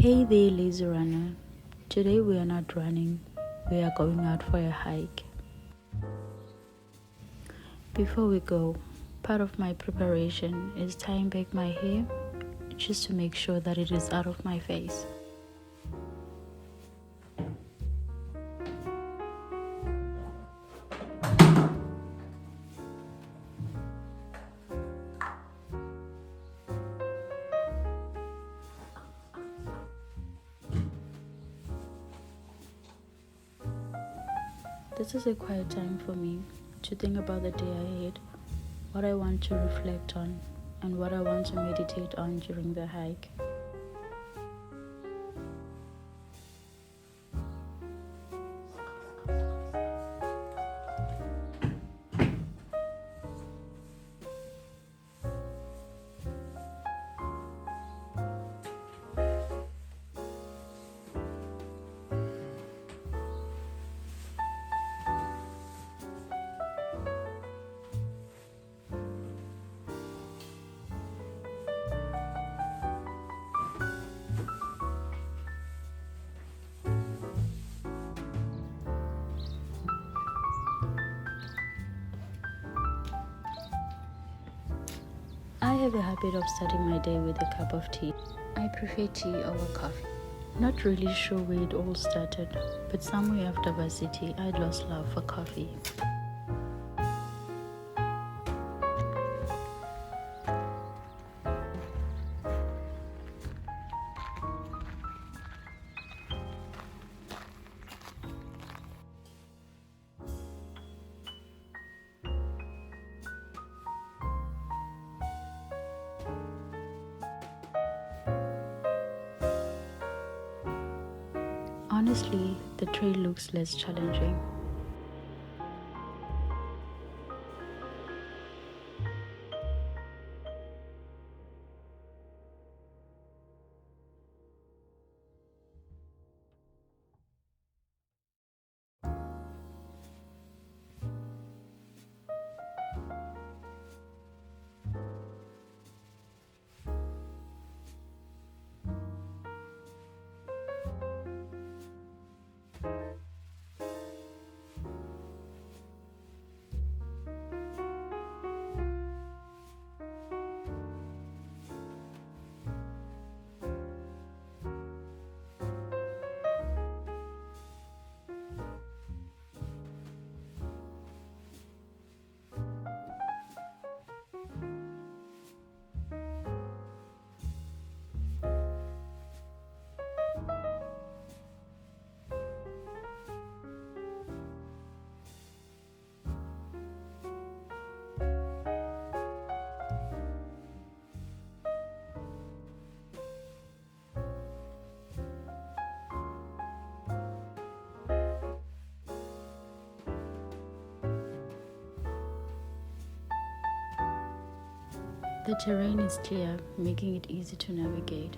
Hey there, lazy runner. Today we are not running, we are going out for a hike. Before we go, part of my preparation is tying back my hair just to make sure that it is out of my face. This is a quiet time for me to think about the day ahead, what I want to reflect on, and what I want to meditate on during the hike. I have a habit of starting my day with a cup of tea. I prefer tea over coffee. Not really sure where it all started, but somewhere after varsity, I lost love for coffee. Honestly, the trail looks less challenging. The terrain is clear, making it easy to navigate.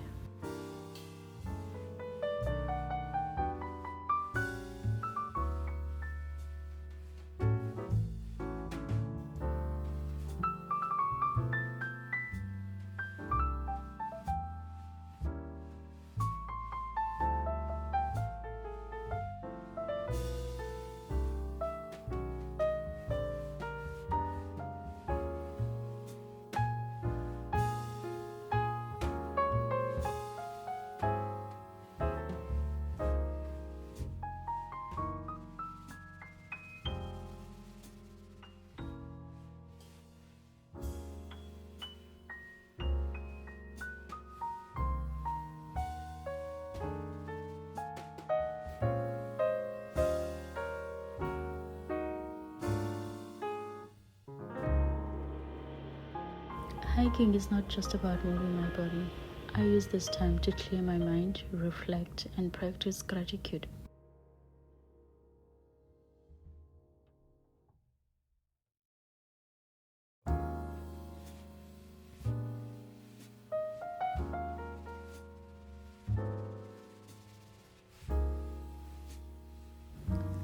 Hiking is not just about moving my body. I use this time to clear my mind, reflect, and practice gratitude.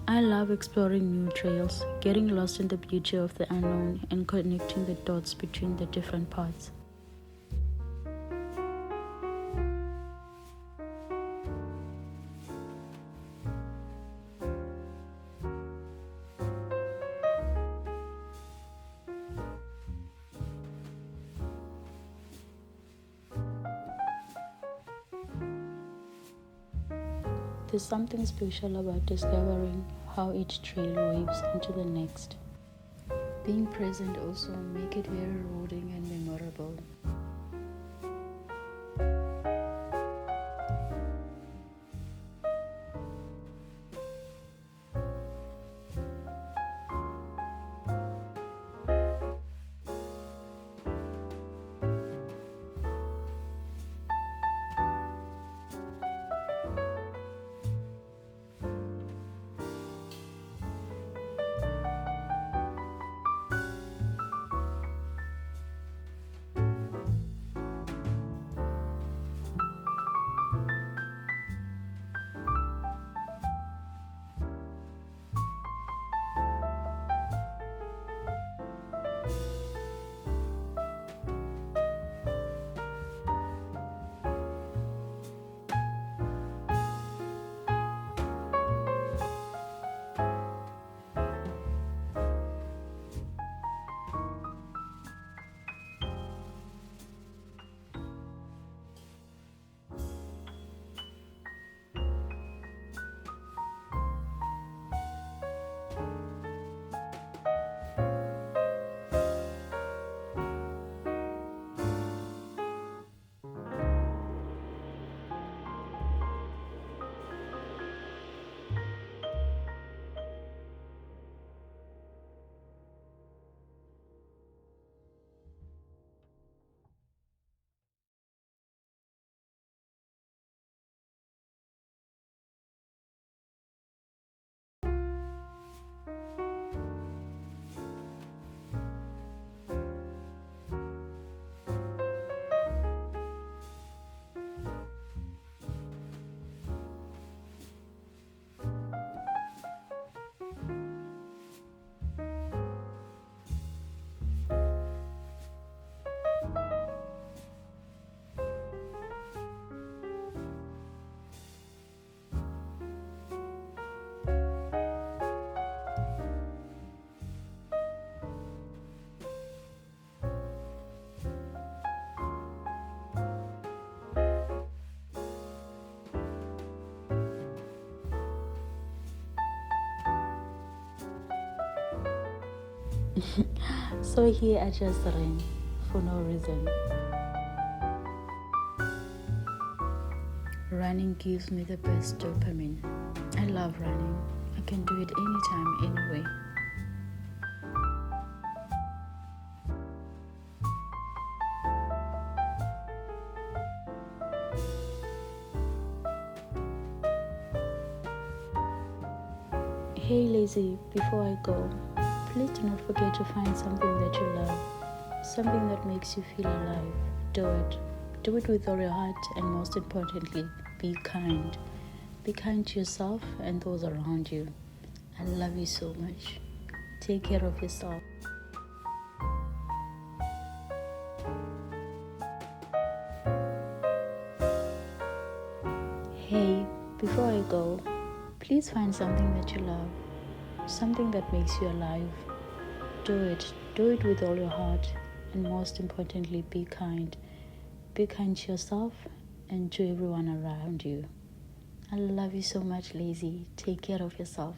I love exploring new trails, getting lost in the beauty of the unknown, and connecting the dots between the different paths. There's something special about discovering how each trail weaves into the next. Being present also make it very rewarding and memorable. So here I just ran for no reason. Running gives me the best dopamine. I love running. I can do it anytime, anyway. Hey Lazy, before I go, please do not forget to find something that you love, something that makes you feel alive. Do it. Do it with all your heart, and most importantly, be kind. Be kind to yourself and those around you. I love you so much. Take care of yourself. Hey, before I go, please find something that you love, something that makes you alive. Do it. Do it with all your heart, and most importantly, be kind. Be kind to yourself and to everyone around you. I love you so much, Lazy. Take care of yourself.